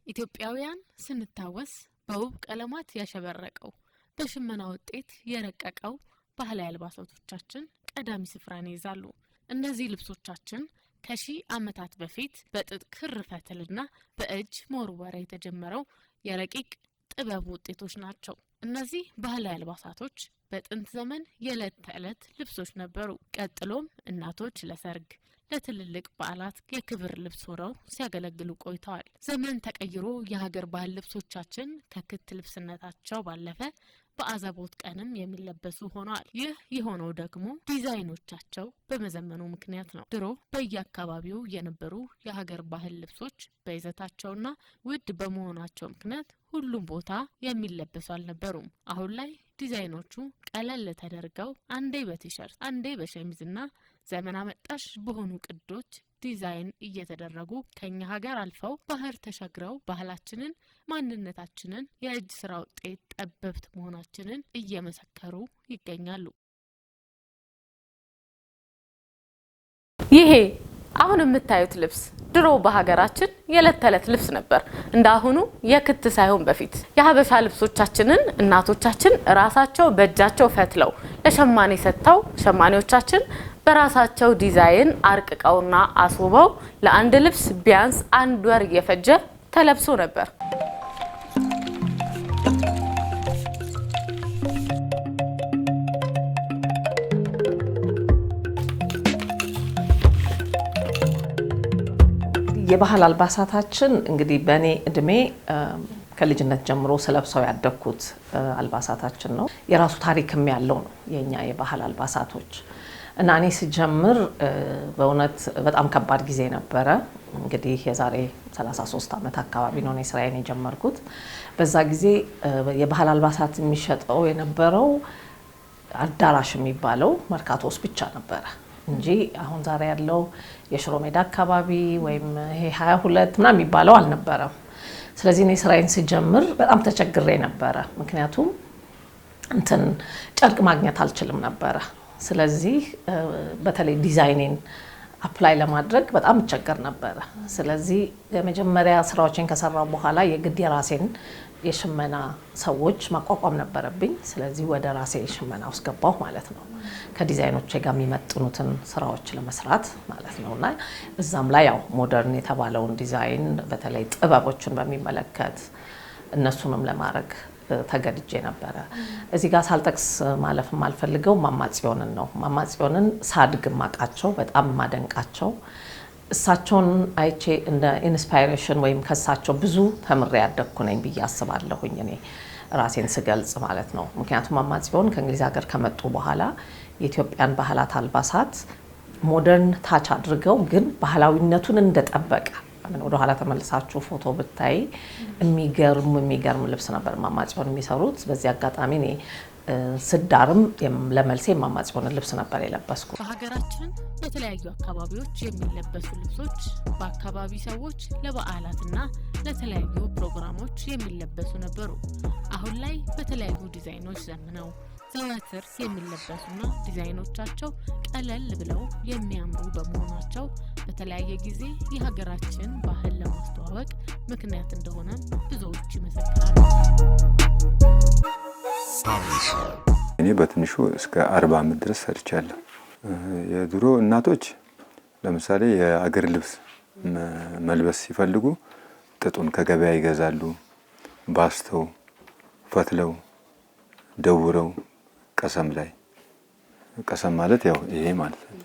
ኢትዮጵያውያን ስንታወስ በውብ ቀለማት ያሸበረቀው በሽመና ውጤት የረቀቀው ባህላዊ አልባሳቶቻችን ቀዳሚ ስፍራን ይይዛሉ። እነዚህ ልብሶቻችን ከሺህ ዓመታት በፊት በጥጥ ክር ፈትልና በእጅ መወርወሪያ የተጀመረው የረቂቅ ጥበብ ውጤቶች ናቸው። እነዚህ ባህላዊ አልባሳቶች በጥንት ዘመን የዕለት ተዕለት ልብሶች ነበሩ። ቀጥሎም እናቶች ለሰርግ ለትልልቅ በዓላት የክብር ልብስ ሆነው ሲያገለግሉ ቆይተዋል። ዘመን ተቀይሮ የሀገር ባህል ልብሶቻችን ከክት ልብስነታቸው ባለፈ በአዘቦት ቀንም የሚለበሱ ሆነዋል። ይህ የሆነው ደግሞ ዲዛይኖቻቸው በመዘመኑ ምክንያት ነው። ድሮ በየአካባቢው የነበሩ የሀገር ባህል ልብሶች በይዘታቸውና ውድ በመሆናቸው ምክንያት ሁሉም ቦታ የሚለበሱ አልነበሩም። አሁን ላይ ዲዛይኖቹ ቀለል ተደርገው አንዴ በቲሸርት አንዴ በሸሚዝና ዘመን አመጣሽ በሆኑ ቅዶች ዲዛይን እየተደረጉ ከኛ ሀገር አልፈው ባህር ተሻግረው ባህላችንን፣ ማንነታችንን፣ የእጅ ስራ ውጤት ጠበብት መሆናችንን እየመሰከሩ ይገኛሉ። ይሄ አሁን የምታዩት ልብስ ድሮ በሀገራችን የዕለት ተዕለት ልብስ ነበር። እንዳሁኑ የክት ሳይሆን በፊት የሀበሻ ልብሶቻችንን እናቶቻችን ራሳቸው በእጃቸው ፈትለው ለሸማኔ ሰጥተው ሸማኔዎቻችን በራሳቸው ዲዛይን አርቅቀውና አስውበው ለአንድ ልብስ ቢያንስ 1 ወር እየፈጀ ተለብሶ ነበር። የባህል አልባሳታችን እንግዲህ በእኔ እድሜ ከልጅነት ጀምሮ ስለብሰው ያደኩት አልባሳታችን ነው። የራሱ ታሪክም ያለው ነው የኛ የባህል አልባሳቶች እና እኔ ሲጀምር በእውነት በጣም ከባድ ጊዜ ነበረ። እንግዲህ የዛሬ 33 ዓመት አካባቢ ነው እኔ ስራዬን የጀመርኩት። በዛ ጊዜ የባህል አልባሳት የሚሸጠው የነበረው አዳራሽ የሚባለው መርካቶስ ብቻ ነበረ እንጂ አሁን ዛሬ ያለው የሽሮ ሜዳ አካባቢ ወይም ይሄ 22 ምናምን የሚባለው አልነበረም። ስለዚህ እኔ ስራዬን ሲጀምር በጣም ተቸግሬ ነበረ። ምክንያቱም ጨርቅ ማግኘት አልችልም ነበረ። ስለዚህ በተለይ ዲዛይኔን አፕላይ ለማድረግ በጣም እቸገር ነበረ። ስለዚህ የመጀመሪያ ስራዎችን ከሰራው በኋላ የግድ የራሴን የሽመና ሰዎች ማቋቋም ነበረብኝ። ስለዚህ ወደ ራሴ ሽመና ውስጥ ገባሁ ማለት ነው። ከዲዛይኖቼ ጋር የሚመጥኑትን ስራዎች ለመስራት ማለት ነውና እዛም ላይ ያው ሞደርን የተባለውን ዲዛይን በተለይ ጥበቦችን በሚመለከት እነሱንም ለማድረግ ተገድጄ ነበረ። እዚህ ጋር ሳልጠቅስ ማለፍ የማልፈልገው ማማጽዮንን ነው። ማማጽዮንን ሳድግ ማቃቸው በጣም ማደንቃቸው እሳቸውን አይቼ እንደ ኢንስፓይሬሽን ወይም ከሳቸው ብዙ ተምሬ ያደግኩ ነኝ ብዬ አስባለሁኝ እኔ ራሴን ስገልጽ ማለት ነው። ምክንያቱም ማማጽዮን ከእንግሊዝ ሀገር ከመጡ በኋላ የኢትዮጵያን ባህላት አልባሳት ሞደርን ታች አድርገው ግን ባህላዊነቱን እንደጠበቀ ወደ ኋላ ተመልሳችሁ ፎቶ ብታይ የሚገርም ልብስ ነበር ማማጽዮን የሚሰሩት። በዚህ አጋጣሚ እኔ ስዳርም ለመልሴ ማማጽዮን ልብስ ነበር የለበስኩት። በሀገራችን በተለያዩ አካባቢዎች የሚለበሱ ልብሶች በአካባቢ ሰዎች ለበዓላትና ለተለያዩ ፕሮግራሞች የሚለበሱ ነበሩ። አሁን ላይ በተለያዩ ዲዛይኖች ዘምነው ዘወትር የሚለበሱና ዲዛይኖቻቸው ቀለል ብለው የሚያምሩ በመሆናቸው በተለያየ ጊዜ የሀገራችን ባህል ለማስተዋወቅ ምክንያት እንደሆነ ብዙዎች ይመሰክራሉ። እኔ በትንሹ እስከ 40 ዓመት ድረስ ሰርቻለሁ። የድሮ እናቶች ለምሳሌ የአገር ልብስ መልበስ ሲፈልጉ ጥጡን ከገበያ ይገዛሉ። ባስተው ፈትለው ደውረው ቀሰም ማለት ያው ይሄ ማለት ነው።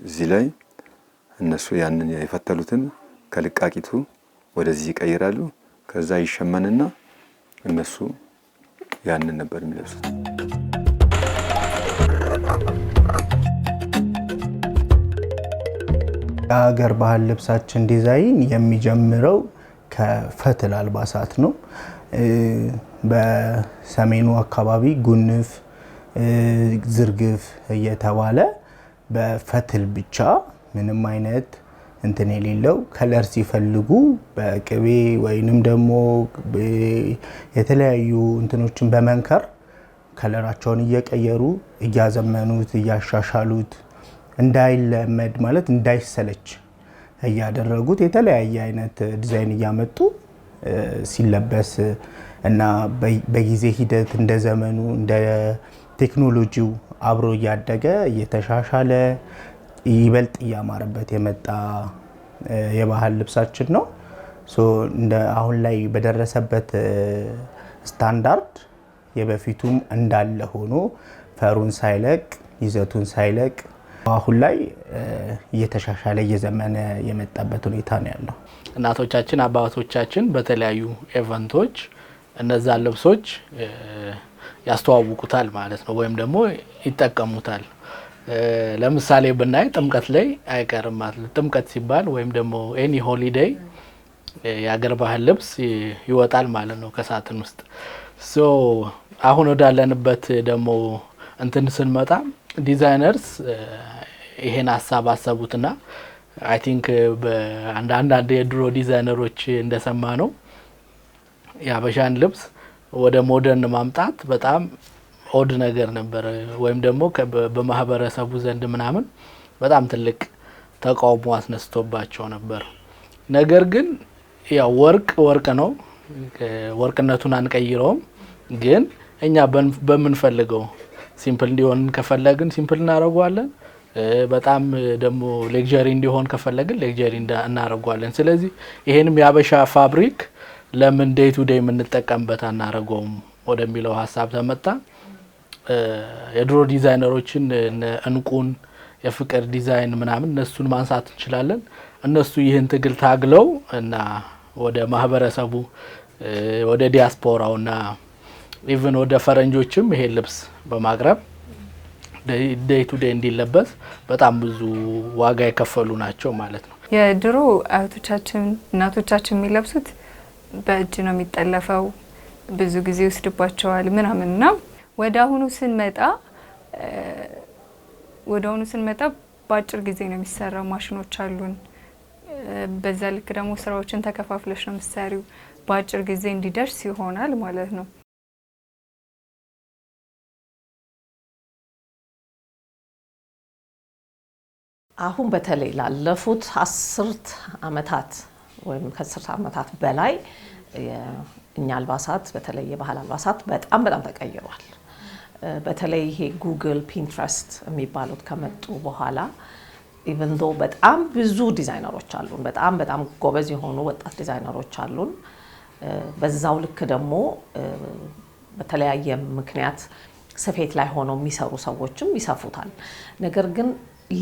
እዚህ ላይ እነሱ ያንን የፈተሉትን ከልቃቂቱ ወደዚህ ይቀይራሉ። ከዛ ይሸመንና እነሱ ያንን ነበር የሚለብሱት። የሀገር ባህል ልብሳችን ዲዛይን የሚጀምረው ከፈትል አልባሳት ነው። በሰሜኑ አካባቢ ጉንፍ፣ ዝርግፍ እየተባለ በፈትል ብቻ ምንም አይነት እንትን የሌለው ከለር ሲፈልጉ በቅቤ ወይንም ደግሞ የተለያዩ እንትኖችን በመንከር ከለራቸውን እየቀየሩ እያዘመኑት እያሻሻሉት እንዳይለመድ ማለት እንዳይሰለች እያደረጉት የተለያየ አይነት ዲዛይን እያመጡ ሲለበስ እና በጊዜ ሂደት እንደ ዘመኑ እንደ ቴክኖሎጂው አብሮ እያደገ እየተሻሻለ ይበልጥ እያማረበት የመጣ የባህል ልብሳችን ነው። እንደ አሁን ላይ በደረሰበት ስታንዳርድ የበፊቱም እንዳለ ሆኖ ፈሩን ሳይለቅ ይዘቱን ሳይለቅ አሁን ላይ እየተሻሻለ እየዘመነ የመጣበት ሁኔታ ነው ያለው። እናቶቻችን አባቶቻችን በተለያዩ ኢቨንቶች እነዛን ልብሶች ያስተዋውቁታል ማለት ነው፣ ወይም ደግሞ ይጠቀሙታል። ለምሳሌ ብናይ ጥምቀት ላይ አይቀርም ማለት ጥምቀት ሲባል ወይም ደግሞ ኤኒ ሆሊዴይ የአገር ባህል ልብስ ይወጣል ማለት ነው ከሳጥን ውስጥ። አሁን ወዳለንበት ደግሞ እንትን ስንመጣ ዲዛይነርስ ይሄን ሀሳብ አሰቡትና አይ ቲንክ በአንዳንድ የድሮ ዲዛይነሮች እንደሰማ ነው የሀበሻን ልብስ ወደ ሞደርን ማምጣት በጣም ኦድ ነገር ነበር፣ ወይም ደግሞ በማህበረሰቡ ዘንድ ምናምን በጣም ትልቅ ተቃውሞ አስነስቶባቸው ነበር። ነገር ግን ያው ወርቅ ነው፣ ወርቅነቱን አንቀይረውም። ግን እኛ በምንፈልገው ሲምፕል እንዲሆን ከፈለግን ሲምፕል እናደርገዋለን። በጣም ደግሞ ሌክዠሪ እንዲሆን ከፈለግን ሌክዠሪ እናደርገዋለን። ስለዚህ ይሄንም የሀበሻ ፋብሪክ ለምን ዴይ ቱ ዴይ የምንጠቀምበት አናደርገውም ወደሚለው ሀሳብ ተመጣ። የድሮ ዲዛይነሮችን እንቁን የፍቅር ዲዛይን ምናምን እነሱን ማንሳት እንችላለን። እነሱ ይህን ትግል ታግለው እና ወደ ማህበረሰቡ ወደ ዲያስፖራውና ኢቭን ወደ ፈረንጆችም ይሄ ልብስ በማቅረብ ዴይ ቱ ዴይ እንዲለበስ በጣም ብዙ ዋጋ የከፈሉ ናቸው ማለት ነው። የድሮ አያቶቻችን እናቶቻችን የሚለብሱት በእጅ ነው የሚጠለፈው፣ ብዙ ጊዜ ይወስድባቸዋል ምናምንና ወደ አሁኑ ስንመጣ በአጭር ጊዜ ነው የሚሰራው። ማሽኖች አሉን። በዛ ልክ ደግሞ ስራዎችን ተከፋፍለሽ ነው የምትሰሪው። በአጭር ጊዜ እንዲደርስ ይሆናል ማለት ነው። አሁን በተለይ ላለፉት 10 አመታት ወይም ከ10 አመታት በላይ እኛ አልባሳት በተለይ የባህል አልባሳት በጣም ተቀይሯል። በተለይ ይሄ ጉግል፣ ፒንትረስት የሚባሉት ከመጡ በኋላ ኢቭን ዶ በጣም ብዙ ዲዛይነሮች አሉን። በጣም ጎበዝ የሆኑ ወጣት ዲዛይነሮች አሉን። በዛው ልክ ደግሞ በተለያየ ምክንያት ስፌት ላይ ሆነው የሚሰሩ ሰዎችም ይሰፉታል። ነገር ግን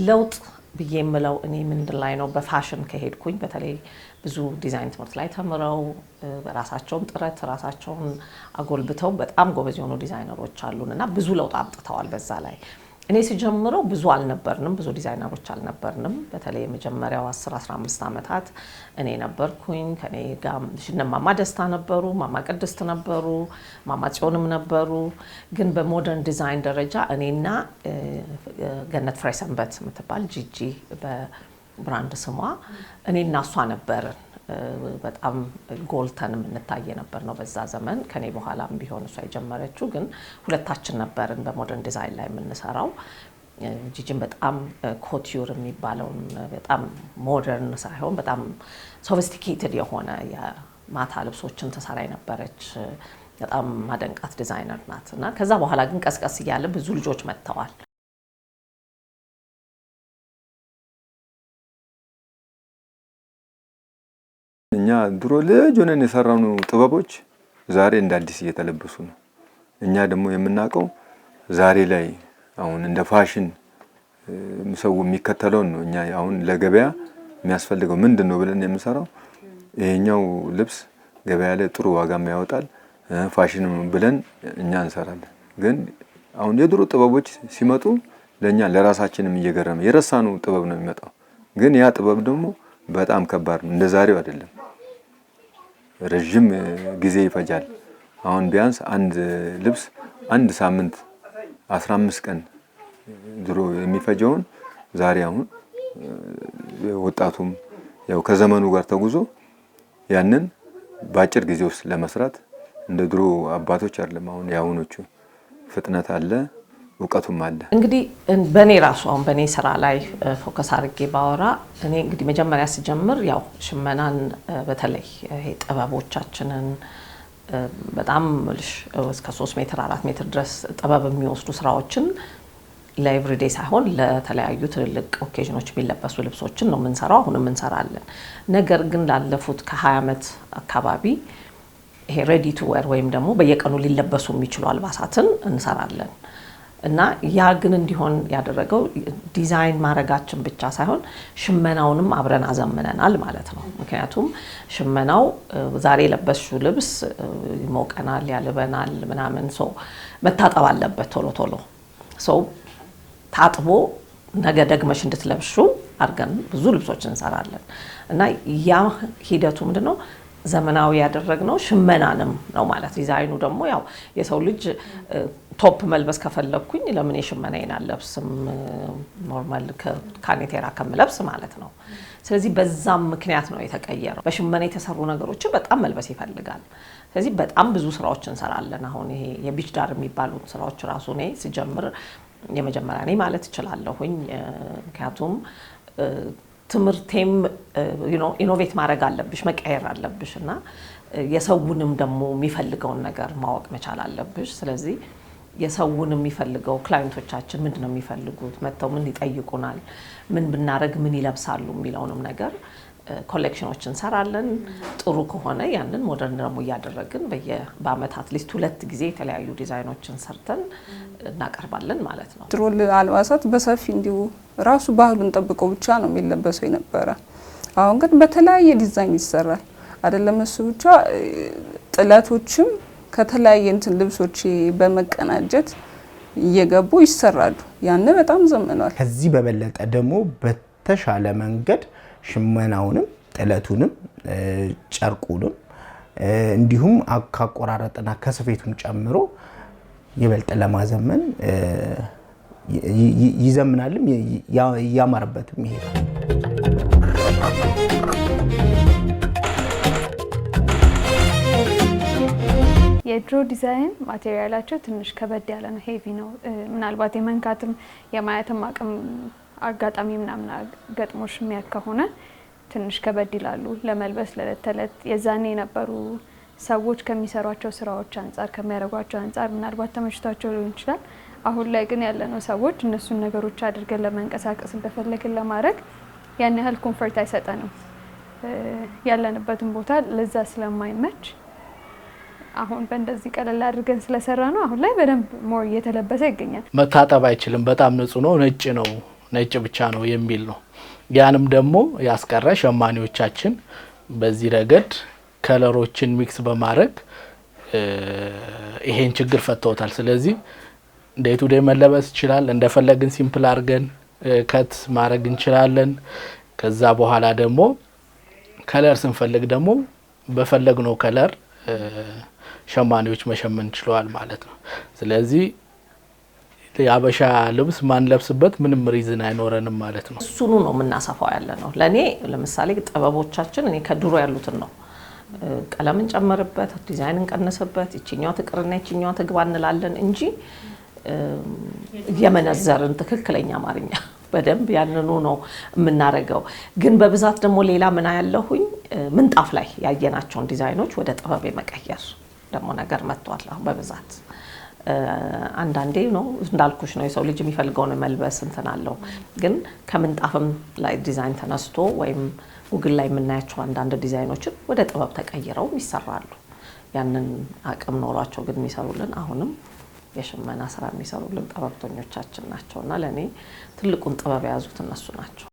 ለውጥ ብዬ የምለው እኔ ምንድን ላይ ነው በፋሽን ከሄድኩኝ በተለይ ብዙ ዲዛይን ትምህርት ላይ ተምረው በራሳቸውም ጥረት ራሳቸውን አጎልብተው በጣም ጎበዝ የሆኑ ዲዛይነሮች አሉን እና ብዙ ለውጥ አምጥተዋል በዛ ላይ። እኔ ሲጀምረው ብዙ አልነበርንም፣ ብዙ ዲዛይነሮች አልነበርንም። በተለይ የመጀመሪያው 10-15 አመታት እኔ ነበርኩኝ። ከኔ ጋር ማማ ደስታ ነበሩ፣ ማማ ቅድስት ነበሩ፣ ማማ ጽዮንም ነበሩ። ግን በሞደርን ዲዛይን ደረጃ እኔና ገነት ፍሬሰንበት የምትባል ጂጂ በብራንድ ስሟ እኔና እሷ ነበርን በጣም ጎልተን የምንታይ ነበር ነው በዛ ዘመን። ከኔ በኋላም ቢሆን እሷ የጀመረችው ግን ሁለታችን ነበርን በሞደርን ዲዛይን ላይ የምንሰራው። ጂጂን በጣም ኮቲዩር የሚባለውን በጣም ሞደርን ሳይሆን በጣም ሶፊስቲኬትድ የሆነ የማታ ልብሶችን ተሰራ የነበረች በጣም ማደንቃት ዲዛይነር ናት። እና ከዛ በኋላ ግን ቀስቀስ እያለ ብዙ ልጆች መጥተዋል። እኛ ድሮ ልጅ ሆነን የሰራነው ጥበቦች ዛሬ እንደ አዲስ እየተለበሱ ነው። እኛ ደግሞ የምናውቀው ዛሬ ላይ አሁን እንደ ፋሽን ሰው የሚከተለው ነው። እኛ አሁን ለገበያ የሚያስፈልገው ምንድነው ብለን የምንሰራው ይሄኛው ልብስ ገበያ ላይ ጥሩ ዋጋም ያወጣል ፋሽን ብለን እኛ እንሰራለን። ግን አሁን የድሮ ጥበቦች ሲመጡ ለኛ ለራሳችንም እየገረመ የረሳነው ጥበብ ነው የሚመጣው። ግን ያ ጥበብ ደግሞ በጣም ከባድ ነው፣ እንደ ዛሬው አይደለም። ረጅም ጊዜ ይፈጃል። አሁን ቢያንስ አንድ ልብስ አንድ ሳምንት 15 ቀን ድሮ የሚፈጀውን ዛሬ አሁን ወጣቱም ያው ከዘመኑ ጋር ተጉዞ ያንን በአጭር ጊዜ ውስጥ ለመስራት እንደ ድሮ አባቶች አይደለም። አሁን ያሁኖቹ ፍጥነት አለ፣ እውቀቱም አለ። እንግዲህ በኔ ራሱ አሁን በኔ ስራ ላይ ፎከስ አድርጌ ባወራ እኔ እንግዲህ መጀመሪያ ሲጀምር ያው ሽመናን በተለይ ይሄ ጥበቦቻችንን በጣም እስከ 3 ሜትር 4 ሜትር ድረስ ጥበብ የሚወስዱ ስራዎችን ለኤቭሪዴይ ሳይሆን ለተለያዩ ትልልቅ ኦኬዥኖች የሚለበሱ ልብሶችን ነው የምንሰራው፣ አሁንም እንሰራለን። ነገር ግን ላለፉት ከ20 ዓመት አካባቢ ይሄ ሬዲ ቱ ዌር ወይም ደግሞ በየቀኑ ሊለበሱ የሚችሉ አልባሳትን እንሰራለን እና ያ ግን እንዲሆን ያደረገው ዲዛይን ማድረጋችን ብቻ ሳይሆን ሽመናውንም አብረን አዘምነናል ማለት ነው። ምክንያቱም ሽመናው ዛሬ የለበስሽው ልብስ ይሞቀናል፣ ያልበናል ምናምን ሰው መታጠብ አለበት ቶሎ ቶሎ ሰው ታጥቦ ነገ ደግመሽ እንድትለብሹ አድርገን ብዙ ልብሶች እንሰራለን እና ያ ሂደቱ ምንድነው ዘመናዊ ያደረግነው ሽመናንም ነው ማለት። ዲዛይኑ ደግሞ ያው የሰው ልጅ ቶፕ መልበስ ከፈለኩኝ ለምን የሽመናዬን አለብስም ኖርማል ካኔቴራ ከምለብስ ማለት ነው። ስለዚህ በዛም ምክንያት ነው የተቀየረው። በሽመና የተሰሩ ነገሮችን በጣም መልበስ ይፈልጋል። ስለዚህ በጣም ብዙ ስራዎች እንሰራለን። አሁን ይሄ የቢች ዳር የሚባሉ ስራዎች ራሱ እኔ ሲጀምር የመጀመሪያ ነኝ ማለት እችላለሁኝ። ምክንያቱም ትምህርቴም ኢኖቬት ማድረግ አለብሽ፣ መቀየር አለብሽ እና የሰውንም ደግሞ የሚፈልገውን ነገር ማወቅ መቻል አለብሽ። ስለዚህ የሰውን የሚፈልገው ክላይንቶቻችን ምንድነው የሚፈልጉት፣ መተው ምን ይጠይቁናል፣ ምን ብናረግ ምን ይለብሳሉ የሚለውንም ነገር ኮሌክሽኖች እንሰራለን። ጥሩ ከሆነ ያንን ሞደርን ደግሞ እያደረግን በአመት አትሊስት 2 ጊዜ የተለያዩ ዲዛይኖችን ሰርተን እናቀርባለን ማለት ነው። ድሮ አልባሳት በሰፊ እንዲሁ ራሱ ባህሉን ጠብቀው ብቻ ነው የሚለበሰው የነበረ። አሁን ግን በተለያየ ዲዛይን ይሰራል። አይደለም እሱ ብቻ ጥለቶችም ከተለያየ እንትን ልብሶች በመቀናጀት እየገቡ ይሰራሉ። ያን በጣም ዘመኗል። ከዚህ በበለጠ ደግሞ በተሻለ መንገድ ሽመናውንም ጥለቱንም ጨርቁንም እንዲሁም ካቆራረጥና ከስፌቱን ጨምሮ ይበልጥ ለማዘመን ይዘምናልም ያማረበትም ይሄዳል። የድሮ ዲዛይን ማቴሪያላቸው ትንሽ ከበድ ያለ ነው፣ ሄቪ ነው። ምናልባት የመንካትም የማየትም አቅም አጋጣሚ ምናምን ገጥሞሽ የሚያክ ከሆነ ትንሽ ከበድ ይላሉ ለመልበስ ለዕለት ተዕለት። የዛኔ የነበሩ ሰዎች ከሚሰሯቸው ስራዎች አንጻር ከሚያደርጓቸው አንጻር ምናልባት ተመችቷቸው ሊሆን ይችላል። አሁን ላይ ግን ያለነው ሰዎች እነሱን ነገሮች አድርገን ለመንቀሳቀስ እንደፈለግን ለማድረግ ያን ያህል ኮምፎርት አይሰጠንም። ያለንበትን ቦታ ለዛ ስለማይመች አሁን በእንደዚህ ቀለል አድርገን ስለሰራ ነው አሁን ላይ በደንብ ሞር እየተለበሰ ይገኛል። መታጠብ አይችልም፣ በጣም ንጹህ ነው፣ ነጭ ነው፣ ነጭ ብቻ ነው የሚል ነው። ያንም ደግሞ ያስቀረ ሸማኔዎቻችን በዚህ ረገድ ከለሮችን ሚክስ በማድረግ ይሄን ችግር ፈተውታል። ስለዚህ ዴይ ቱ ዴይ መለበስ ይችላል። እንደፈለግን ሲምፕል አድርገን ከት ማድረግ እንችላለን። ከዛ በኋላ ደግሞ ከለር ስንፈልግ ደግሞ በፈለግነው ከለር ሸማኔዎች መሸመን ችለዋል ማለት ነው። ስለዚህ የአበሻ ልብስ ማንለብስበት ምንም ሪዝን አይኖረንም ማለት ነው። እሱኑ ነው የምናሰፋው ያለ ነው። ለኔ ለምሳሌ ጥበቦቻችን እኔ ከድሮ ያሉትን ነው ቀለም እንጨምርበት፣ ዲዛይን እንቀንስበት፣ እቺኛው ትቅርና እቺኛው ትግባ እንላለን እንጂ የመነዘርን ትክክለኛ አማርኛ በደንብ ያንኑ ነው የምናረገው። ግን በብዛት ደግሞ ሌላ ምን ያለሁኝ ምንጣፍ ላይ ያየናቸውን ዲዛይኖች ወደ ጥበብ የመቀየር ደግሞ ነገር መጥቷል አሁን በብዛት። አንዳንዴ ነው እንዳልኩሽ ነው የሰው ልጅ የሚፈልገውን መልበስ እንትን አለው። ግን ከምንጣፍም ላይ ዲዛይን ተነስቶ ወይም ጉግል ላይ የምናያቸው አንዳንድ ዲዛይኖችን ወደ ጥበብ ተቀይረው ይሰራሉ። ያንን አቅም ኖሯቸው ግን የሚሰሩልን አሁንም የሽመና ስራ የሚሰሩልን ጥበብተኞቻችን ናቸውና ለኔ ትልቁን ጥበብ የያዙት እነሱ ናቸው።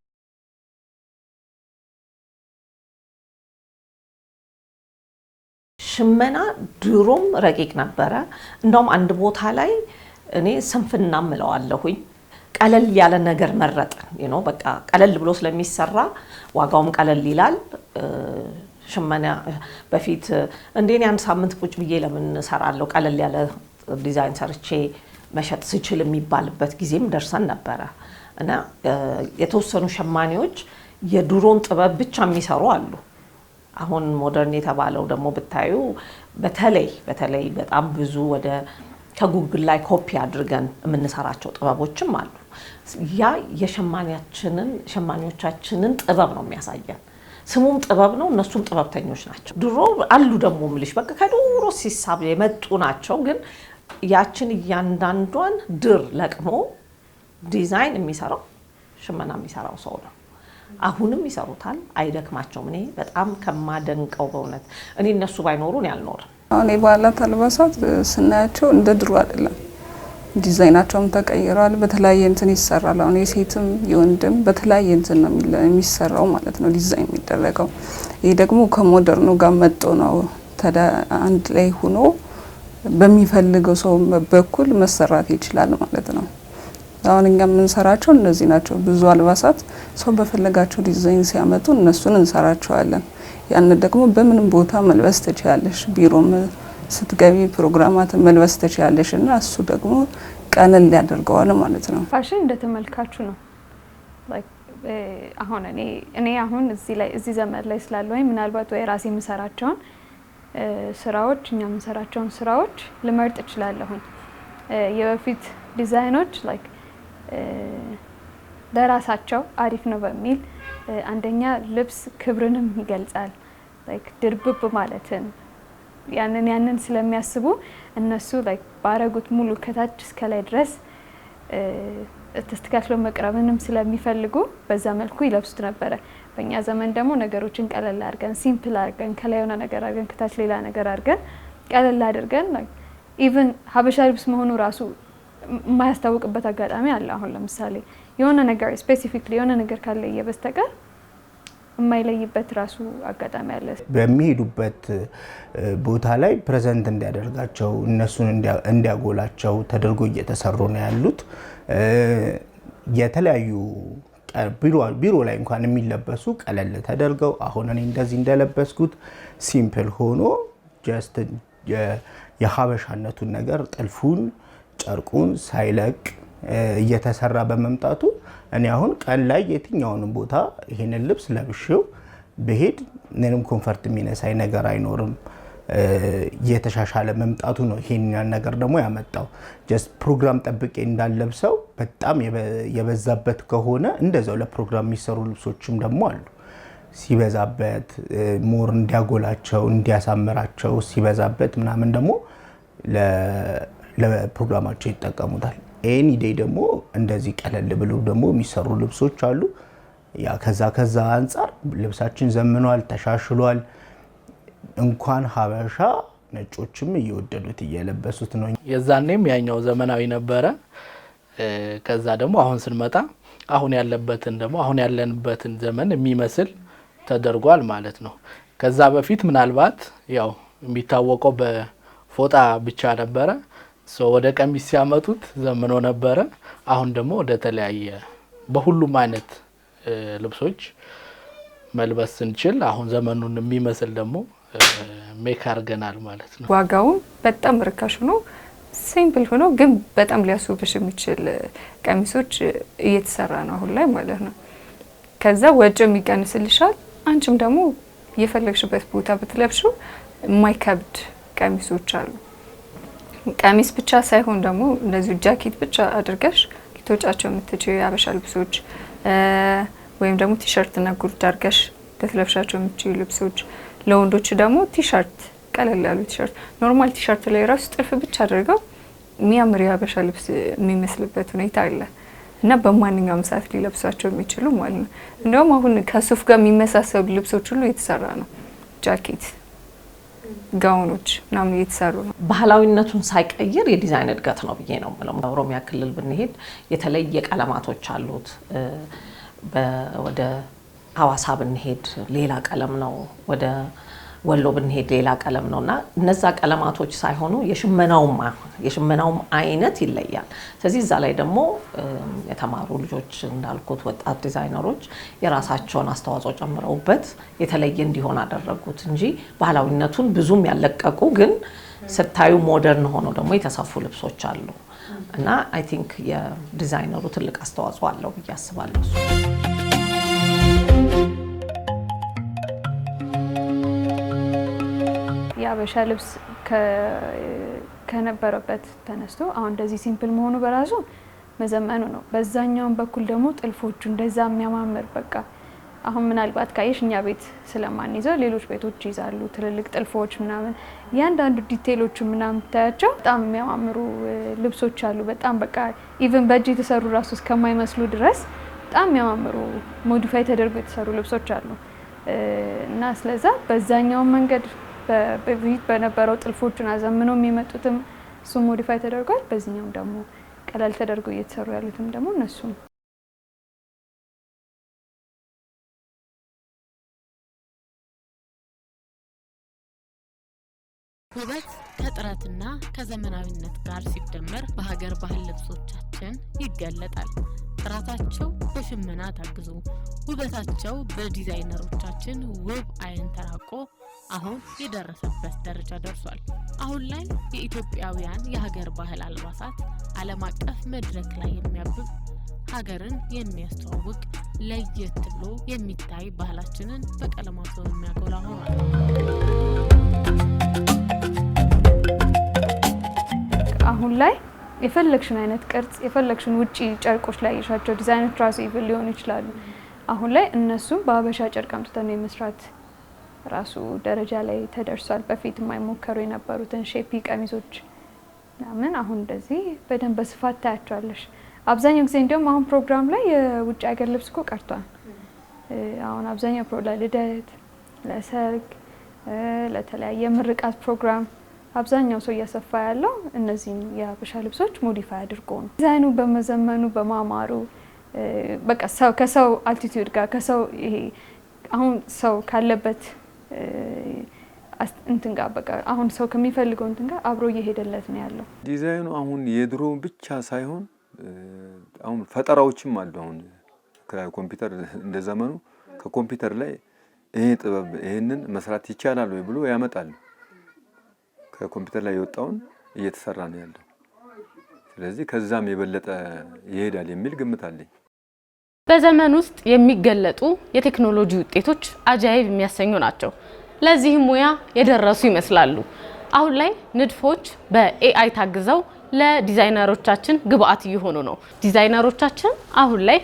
ሽመና ድሮም ረቂቅ ነበረ። እንደውም አንድ ቦታ ላይ እኔ ስንፍና ምለዋለሁኝ ቀለል ያለ ነገር መረጥን። በቃ ቀለል ብሎ ስለሚሰራ ዋጋውም ቀለል ይላል። ሽመና በፊት እንደኔ አንድ ሳምንት ቁጭ ብዬ ለምን እሰራለሁ ቀለል ያለ ዲዛይን ሰርቼ መሸጥ ስችል የሚባልበት ጊዜም ደርሰን ነበረ እና የተወሰኑ ሸማኔዎች የድሮን ጥበብ ብቻ የሚሰሩ አሉ። አሁን ሞደርን የተባለው ደግሞ ብታዩ በተለይ በጣም ብዙ ወደ ከጉግል ላይ ኮፒ አድርገን የምንሰራቸው ጥበቦችም አሉ። ያ ሸማኔዎቻችንን ጥበብ ነው የሚያሳየን። ስሙም ጥበብ ነው፣ እነሱም ጥበብተኞች ናቸው። ድሮ አሉ ደግሞ ምልሽ በቃ ከድሮ ሲሳብ የመጡ ናቸው። ግን ያችን እያንዳንዷን ድር ለቅሞ ዲዛይን የሚሰራው ሽመና የሚሰራው ሰው ነው። አሁንም ይሰሩታል፣ አይደክማቸውም። እኔ በጣም ከማደንቀው በእውነት እኔ እነሱ ባይኖሩን ያልኖርም። አሁን የባህላት አልባሳት ስናያቸው እንደ ድሮ አይደለም። ዲዛይናቸውም ተቀይሯል። በተለያየ እንትን ይሰራል። አሁን የሴትም የወንድም በተለያየ እንትን ነው የሚሰራው ማለት ነው ዲዛይን የሚደረገው። ይሄ ደግሞ ከሞደርኑ ጋር መጥቶ ነው አንድ ላይ ሆኖ በሚፈልገው ሰው በኩል መሰራት ይችላል ማለት ነው። አሁን እኛ የምንሰራቸው እነዚህ ናቸው። ብዙ አልባሳት ሰው በፈለጋቸው ዲዛይን ሲያመጡ እነሱን እንሰራቸዋለን። ያን ደግሞ በምንም ቦታ መልበስ ትችላለሽ። ቢሮም ስትገቢ ፕሮግራማት መልበስ ትችላለሽ እና እሱ ደግሞ ቀለል ያደርገዋል ማለት ነው። ፋሽን እንደተመልካቹ ነው። አሁን እኔ አሁን እዚህ ዘመን ላይ ስላለሁኝ ምናልባት ወይ ራሴ የምሰራቸውን ስራዎች እኛ የምንሰራቸውን ስራዎች ልመርጥ እችላለሁኝ። የበፊት ዲዛይኖች ለራሳቸው አሪፍ ነው በሚል አንደኛ ልብስ ክብርንም ይገልጻል። ድርብብ ማለትን ያንን ስለሚያስቡ እነሱ ባረጉት ሙሉ ከታች እስከ ላይ ድረስ ተስተካክሎ መቅረብንም ስለሚፈልጉ በዛ መልኩ ይለብሱት ነበረ። በእኛ ዘመን ደግሞ ነገሮችን ቀለል አድርገን ሲምፕል አድርገን ከላይ የሆነ ነገር አድርገን ከታች ሌላ ነገር አድርገን ቀለል አድርገን ኢቭን ሀበሻ ልብስ መሆኑ ራሱ የማያስታውቅበት አጋጣሚ አለ። አሁን ለምሳሌ የሆነ ነገር ስፔሲፊክሊ የሆነ ነገር ካለየ በስተቀር የማይለይበት ራሱ አጋጣሚ አለ። በሚሄዱበት ቦታ ላይ ፕሬዘንት እንዲያደርጋቸው እነሱን እንዲያጎላቸው ተደርጎ እየተሰሩ ነው ያሉት። የተለያዩ ቢሮ ላይ እንኳን የሚለበሱ ቀለል ተደርገው አሁን እኔ እንደዚህ እንደለበስኩት ሲምፕል ሆኖ ጀስት የሀበሻነቱን ነገር ጥልፉን ጨርቁን ሳይለቅ እየተሰራ በመምጣቱ እኔ አሁን ቀን ላይ የትኛውንም ቦታ ይሄንን ልብስ ለብሼው በሄድ ምንም ኮንፈርት የሚነሳይ ነገር አይኖርም። የተሻሻለ መምጣቱ ነው ይሄንን ነገር ደግሞ ያመጣው። ጀስት ፕሮግራም ጠብቄ እንዳለብሰው በጣም የበዛበት ከሆነ እንደዛው ለፕሮግራም የሚሰሩ ልብሶችም ደግሞ አሉ። ሲበዛበት ሞር እንዲያጎላቸው እንዲያሳምራቸው ሲበዛበት ምናምን ደግሞ ለፕሮግራማቸው ይጠቀሙታል። ኤኒ ዴይ ደግሞ እንደዚህ ቀለል ብሎ ደግሞ የሚሰሩ ልብሶች አሉ። ያ ከዛ አንፃር ልብሳችን ዘምኗል፣ ተሻሽሏል። እንኳን ሀበሻ ነጮችም እየወደዱት እየለበሱት ነው። የዛኔም ያኛው ዘመናዊ ነበረ። ከዛ ደግሞ አሁን ስንመጣ አሁን ያለንበትን ዘመን የሚመስል ተደርጓል ማለት ነው። ከዛ በፊት ምናልባት ያው የሚታወቀው በፎጣ ብቻ ነበረ። ወደ ቀሚስ ሲያመጡት ዘመኖ ነበረ። አሁን ደግሞ ወደ ተለያየ በሁሉም አይነት ልብሶች መልበስ ስንችል አሁን ዘመኑን የሚመስል ደግሞ ሜክ አድርገናል ማለት ነው። ዋጋው በጣም ርካሽ ሆኖ ሲምፕል ሆኖ ግን በጣም ሊያስውብሽ የሚችል ቀሚሶች እየተሰራ ነው አሁን ላይ ማለት ነው። ከዛ ወጪም ይቀንስልሻል። አንቺም ደግሞ የፈለግሽበት ቦታ ብትለብሹ የማይከብድ ቀሚሶች አሉ። ቀሚስ ብቻ ሳይሆን ደግሞ እንደዚሁ ጃኬት ብቻ አድርገሽ ልትወጫቸው የምትችይው የሀበሻ ልብሶች ወይም ደግሞ ቲሸርት እና ጉርድ አድርገሽ ልትለብሻቸው የምትችይው ልብሶች። ለወንዶች ደግሞ ቲሸርት፣ ቀለል ያሉ ቲሸርት ኖርማል ቲሸርት ላይ ራሱ ጥልፍ ብቻ አድርገው የሚያምር የሀበሻ ልብስ የሚመስልበት ሁኔታ አለ እና በማንኛውም ሰዓት ሊለብሷቸው የሚችሉ ማለት ነው። እንደውም አሁን ከሱፍ ጋር የሚመሳሰሉ ልብሶች ሁሉ የተሰራ ነው። ጃኬት፣ ጋውኖች ምናምን እየተሰሩ ነው። ባህላዊነቱን ሳይቀይር የዲዛይን እድገት ነው ብዬ ነው የምለው። ኦሮሚያ ክልል ብንሄድ የተለየ ቀለማቶች አሉት። ወደ ሀዋሳ ብንሄድ ሌላ ቀለም ነው። ወደ ወሎ ብንሄድ ሌላ ቀለም ነውና እነዛ ቀለማቶች ሳይሆኑ የሽመናውም አይነት ይለያል። ስለዚህ እዛ ላይ ደግሞ የተማሩ ልጆች እንዳልኩት ወጣት ዲዛይነሮች የራሳቸውን አስተዋጽኦ ጨምረውበት የተለየ እንዲሆን አደረጉት እንጂ ባህላዊነቱን ብዙም ያለቀቁ ግን ስታዩ ሞደርን ሆነው ደግሞ የተሰፉ ልብሶች አሉ እና አይ ቲንክ የዲዛይነሩ ትልቅ አስተዋጽኦ አለው ብዬ አስባለሁ። የሀበሻ ልብስ ከነበረበት ተነስቶ አሁን እንደዚህ ሲምፕል መሆኑ በራሱ መዘመኑ ነው። በዛኛው በኩል ደግሞ ጥልፎቹ እንደዛ የሚያማምር በቃ አሁን ምናልባት ካየሽ እኛ ቤት ስለማንይዘው ሌሎች ቤቶች ይዛሉ ትልልቅ ጥልፎች ምናምን ያንዳንዱ ዲቴሎቹ ምናምን ታያቸው በጣም የሚያማምሩ ልብሶች አሉ። በጣም በቃ ኢቭን በእጅ የተሰሩ ራሱ እስከማይመስሉ ድረስ በጣም የሚያማምሩ ሞዲፋይ ተደርገው የተሰሩ ልብሶች አሉ እና ስለዛ በዛኛው መንገድ በፊት በነበረው ጥልፎቹን አዘምነው የሚመጡትም እሱ ሞዲፋይ ተደርጓል። በዚህኛው ደግሞ ቀላል ተደርገው እየተሰሩ ያሉትም ደግሞ እነሱ ውበት ከጥረትና ከዘመናዊነት ጋር ሲደመር በሀገር ባህል ልብሶቻችን ይገለጣል። ጥራታቸው በሽመና ታግዞ ውበታቸው በዲዛይነሮቻችን ውብ አይን ተራቆ አሁን የደረሰበት ደረጃ ደርሷል። አሁን ላይ የኢትዮጵያውያን የሀገር ባህል አልባሳት ዓለም አቀፍ መድረክ ላይ የሚያብብ ሀገርን የሚያስተዋውቅ ለየት ብሎ የሚታይ ባህላችንን በቀለማቱ የሚያጎላ ሆኗል። አሁን ላይ የፈለግሽን አይነት ቅርጽ የፈለግሽን ውጪ ጨርቆች ላይ ያሻቸው ዲዛይኖች ራሱ ይብል ሊሆኑ ይችላሉ። አሁን ላይ እነሱም በአበሻ ጨርቅ አምጥተን የመስራት ራሱ ደረጃ ላይ ተደርሷል። በፊት የማይሞከሩ የነበሩትን ሼፒ ቀሚሶች ምናምን አሁን እንደዚህ በደንብ በስፋት ታያቸዋለሽ። አብዛኛው ጊዜ እንደውም አሁን ፕሮግራም ላይ የውጭ ሀገር ልብስ እኮ ቀርቷል። አሁን አብዛኛው ለልደት፣ ለሰርግ፣ ለተለያየ ምርቃት ፕሮግራም አብዛኛው ሰው እያሰፋ ያለው እነዚህን የሀበሻ ልብሶች ሞዲፋይ አድርጎ ነው። ዲዛይኑ በመዘመኑ በማማሩ በቃ ሰው ከሰው አልቲቲዩድ ጋር ከሰው ይሄ አሁን ሰው ካለበት እንትን ጋር በቃ አሁን ሰው ከሚፈልገው እንትን ጋር አብሮ እየሄደለት ነው ያለው። ዲዛይኑ አሁን የድሮ ብቻ ሳይሆን አሁን ፈጠራዎችም አሉ። አሁን ከኮምፒውተር እንደዘመኑ ከኮምፒውተር ላይ ይሄ ጥበብ ይሄንን መስራት ይቻላል ወይ ብሎ ያመጣል። ከኮምፒውተር ላይ የወጣውን እየተሰራ ነው ያለው። ስለዚህ ከዛም የበለጠ ይሄዳል የሚል ግምት አለኝ። በዘመን ውስጥ የሚገለጡ የቴክኖሎጂ ውጤቶች አጃይብ የሚያሰኙ ናቸው። ለዚህም ሙያ የደረሱ ይመስላሉ። አሁን ላይ ንድፎች በኤአይ ታግዘው ለዲዛይነሮቻችን ግብአት እየሆኑ ነው። ዲዛይነሮቻችን አሁን ላይ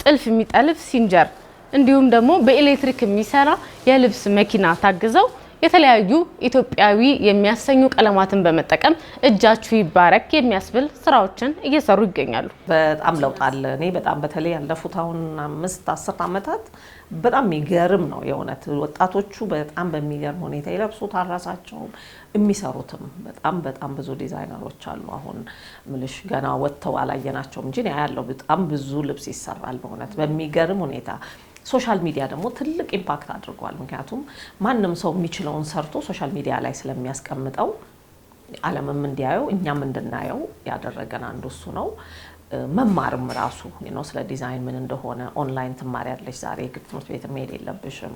ጥልፍ የሚጠልፍ ሲንጀር እንዲሁም ደግሞ በኤሌክትሪክ የሚሰራ የልብስ መኪና ታግዘው የተለያዩ ኢትዮጵያዊ የሚያሰኙ ቀለማትን በመጠቀም እጃችሁ ይባረክ የሚያስብል ስራዎችን እየሰሩ ይገኛሉ። በጣም ለውጥ አለ። እኔ በጣም በተለይ ያለፉት አሁን 5-10 ዓመታት በጣም የሚገርም ነው የእውነት። ወጣቶቹ በጣም በሚገርም ሁኔታ ይለብሱታል፣ ራሳቸውም የሚሰሩትም በጣም ብዙ ዲዛይነሮች አሉ። አሁን ምልሽ ገና ወጥተው አላየናቸውም እንጂ ያለው በጣም ብዙ ልብስ ይሰራል በእውነት በሚገርም ሁኔታ። ሶሻል ሚዲያ ደግሞ ትልቅ ኢምፓክት አድርጓል። ምክንያቱም ማንም ሰው የሚችለውን ሰርቶ ሶሻል ሚዲያ ላይ ስለሚያስቀምጠው ዓለምም እንዲያየው እኛም እንድናየው ያደረገን አንዱ እሱ ነው። መማርም ራሱ ስለ ዲዛይን ምን እንደሆነ ኦንላይን ትማሪያለሽ። ዛሬ ግድ ትምህርት ቤት መሄድ የለብሽም።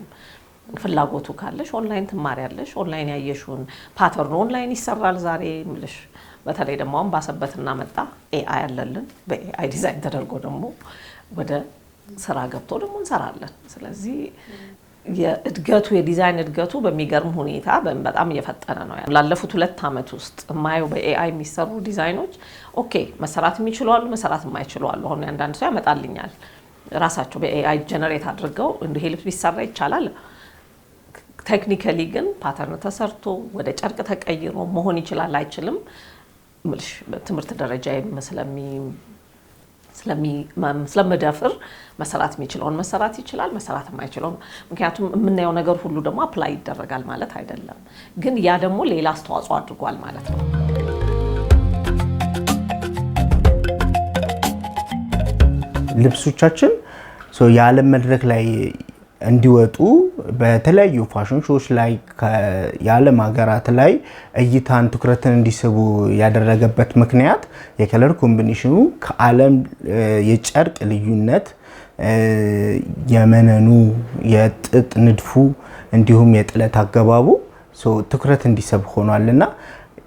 ፍላጎቱ ካለሽ ኦንላይን ትማሪያለሽ። ኦንላይን ያየሽውን ፓተርን ኦንላይን ይሰራል ዛሬ ምልሽ። በተለይ ደግሞ አሁን ባሰበትና መጣ ኤአይ አለልን። በኤአይ ዲዛይን ተደርጎ ደግሞ ወደ ስራ ገብቶ ደግሞ እንሰራለን። ስለዚህ የእድገቱ የዲዛይን እድገቱ በሚገርም ሁኔታ በጣም እየፈጠነ ነው። ላለፉት 2 ዓመት ውስጥ የማየው በኤአይ የሚሰሩ ዲዛይኖች ኦኬ መሰራት የሚችሉ አሉ፣ መሰራት የማይችሉ አሉ። አሁን አንዳንድ ሰው ያመጣልኛል ራሳቸው በኤአይ ጀነሬት አድርገው እንዲህ ልብስ ቢሰራ ይቻላል። ቴክኒካሊ ግን ፓተርን ተሰርቶ ወደ ጨርቅ ተቀይሮ መሆን ይችላል አይችልም ምልሽ ትምህርት ደረጃ ስለመደፍር መሰራት የሚችለውን መሰራት ይችላል፣ መሰራት የማይችለውን ምክንያቱም የምናየው ነገር ሁሉ ደግሞ አፕላይ ይደረጋል ማለት አይደለም። ግን ያ ደግሞ ሌላ አስተዋጽኦ አድርጓል ማለት ነው። ልብሶቻችን የዓለም መድረክ ላይ እንዲወጡ በተለያዩ ፋሽን ሾዎች ላይ የዓለም ሀገራት ላይ እይታን ትኩረትን እንዲስቡ ያደረገበት ምክንያት የከለር ኮምቢኔሽኑ ከዓለም የጨርቅ ልዩነት የመነኑ የጥጥ ንድፉ እንዲሁም የጥለት አገባቡ ትኩረት እንዲስብ ሆኗልና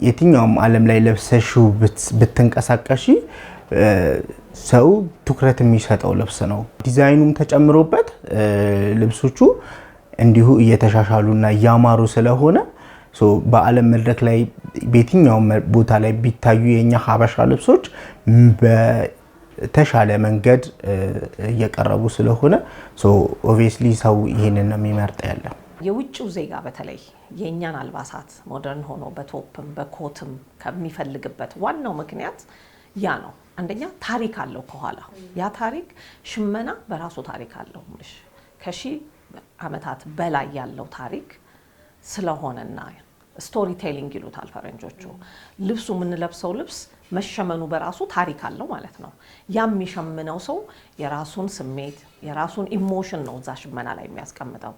የትኛውም ዓለም ላይ ለብሰሽው ብትንቀሳቀሺ ሰው ትኩረት የሚሰጠው ልብስ ነው። ዲዛይኑም ተጨምሮበት ልብሶቹ እንዲሁ እየተሻሻሉና እያማሩ ስለሆነ በዓለም መድረክ ላይ በየትኛውም ቦታ ላይ ቢታዩ የኛ ሀበሻ ልብሶች በተሻለ መንገድ እየቀረቡ ስለሆነ ኦብቪየስሊ ሰው ይሄንን ነው የሚመርጥ ያለው። የውጭው ዜጋ በተለይ የኛን አልባሳት ሞደርን ሆኖ በቶፕም በኮትም ከሚፈልግበት ዋናው ምክንያት ያ ነው። አንደኛ ታሪክ አለው ከኋላ። ያ ታሪክ ሽመና በራሱ ታሪክ አለው። ከሺህ ዓመታት በላይ ያለው ታሪክ ስለሆነና ስቶሪ ቴሊንግ ይሉታል ፈረንጆቹ። ልብሱ የምንለብሰው ልብስ መሸመኑ በራሱ ታሪክ አለው ማለት ነው። ያ የሚሸምነው ሰው የራሱን ስሜት የራሱን ኢሞሽን ነው እዛ ሽመና ላይ የሚያስቀምጠው።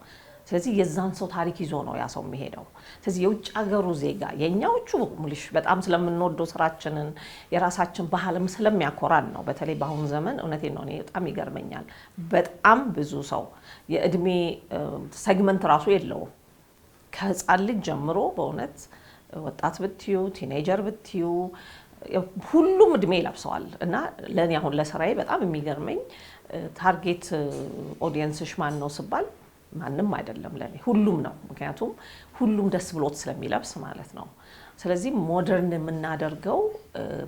ስለዚህ የዛን ሰው ታሪክ ይዞ ነው ያ ሰው የሚሄደው። ስለዚህ የውጭ ሀገሩ ዜጋ የኛዎቹ ሙልሽ በጣም ስለምንወደው ስራችንን የራሳችን ባህልም ስለሚያኮራን ነው። በተለይ በአሁኑ ዘመን እውነቴን ነው እኔ በጣም ይገርመኛል። በጣም ብዙ ሰው የእድሜ ሴግመንት ራሱ የለውም። ከህፃን ልጅ ጀምሮ በእውነት ወጣት ብትዩ ቲኔጀር ብትዩ ሁሉም እድሜ ይለብሰዋል። እና ለእኔ አሁን ለስራዬ በጣም የሚገርመኝ ታርጌት ኦዲየንስሽ ማን ነው ስባል ማንም አይደለም ለኔ ሁሉም ነው። ምክንያቱም ሁሉም ደስ ብሎት ስለሚለብስ ማለት ነው። ስለዚህ ሞደርን የምናደርገው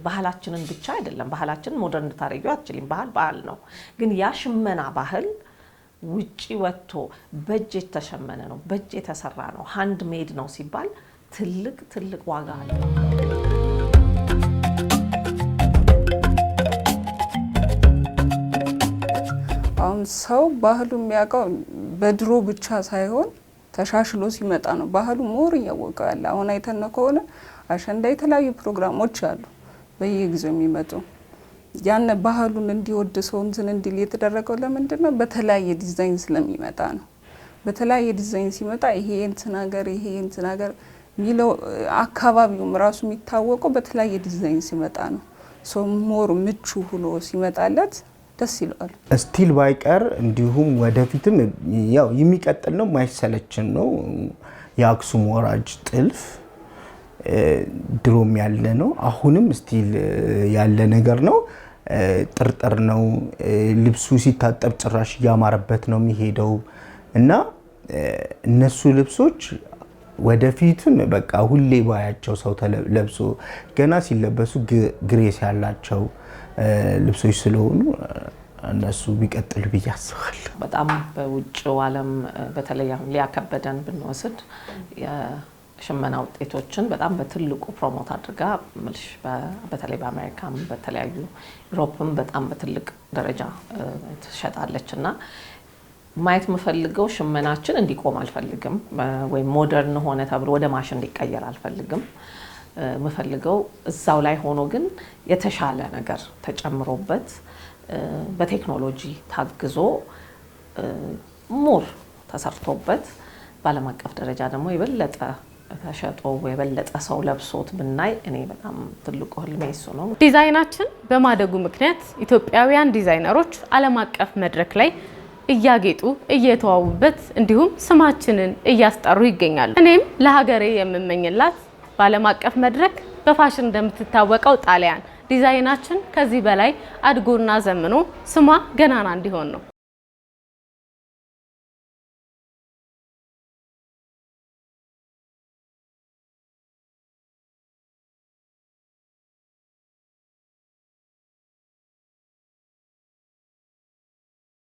ባህላችንን ብቻ አይደለም። ባህላችንን ሞደርን እንድታረጊው አትችልም። ባህል ነው። ግን ያ ሽመና ባህል ውጪ ወጥቶ በእጅ የተሸመነ ነው፣ በእጅ የተሰራ ነው፣ ሃንድ ሜድ ነው ሲባል ትልቅ ዋጋ አለው። አሁን ሰው ባህሉ የሚያውቀው በድሮ ብቻ ሳይሆን ተሻሽሎ ሲመጣ ነው። ባህሉ ሞር እያወቀው ያለ። አሁን አይተን ከሆነ አሸንዳ የተለያዩ ፕሮግራሞች አሉ በየጊዜው የሚመጡ። ያን ባህሉን እንዲወድ ሰው እንትን እንዲል የተደረገው ለምንድን ነው? በተለያየ ዲዛይን ስለሚመጣ ነው። በተለያየ ዲዛይን ሲመጣ ይሄ እንትን ሀገር ሚለው አካባቢውም ራሱ የሚታወቀው በተለያየ ዲዛይን ሲመጣ ነው። ሰው ሞር ምቹ ሆኖ ሲመጣለት ደስ ይላል። ስቲል ባይቀር እንዲሁም ወደፊትም ያው የሚቀጥል ነው፣ ማይሰለችን ነው። የአክሱም ወራጅ ጥልፍ ድሮም ያለ ነው፣ አሁንም ስቲል ያለ ነገር ነው። ጥርጥር ነው። ልብሱ ሲታጠብ ጭራሽ እያማረበት ነው የሚሄደው እና እነሱ ልብሶች ወደፊትም በቃ ሁሌ ባያቸው ሰው ተለብሶ ገና ሲለበሱ ግሬስ ያላቸው ልብሶች ስለሆኑ እነሱ ቢቀጥሉ ብዬ አስባለሁ። በጣም በውጭው ዓለም በተለይ አሁን ሊያከበደን ብንወስድ የሽመና ውጤቶችን በጣም በትልቁ ፕሮሞት አድርጋ በተለይ በአሜሪካም በተለያዩ ዩሮፕም በጣም በትልቅ ደረጃ ትሸጣለች እና ማየት የምፈልገው ሽመናችን እንዲቆም አልፈልግም፣ ወይም ሞደርን ሆነ ተብሎ ወደ ማሽን እንዲቀየር አልፈልግም። የምፈልገው እዛው ላይ ሆኖ ግን የተሻለ ነገር ተጨምሮበት በቴክኖሎጂ ታግዞ ሞር ተሰርቶበት በዓለም አቀፍ ደረጃ ደግሞ የበለጠ ተሸጦ የበለጠ ሰው ለብሶት ብናይ እኔ በጣም ትልቁ ህልሜ እሱ ነው። ዲዛይናችን በማደጉ ምክንያት ኢትዮጵያውያን ዲዛይነሮች ዓለም አቀፍ መድረክ ላይ እያጌጡ እየተዋቡበት እንዲሁም ስማችንን እያስጠሩ ይገኛሉ። እኔም ለሀገሬ የምመኝላት በዓለም አቀፍ መድረክ በፋሽን እንደምትታወቀው ጣሊያን ዲዛይናችን ከዚህ በላይ አድጎና ዘምኖ ስሟ ገናና እንዲሆን ነው።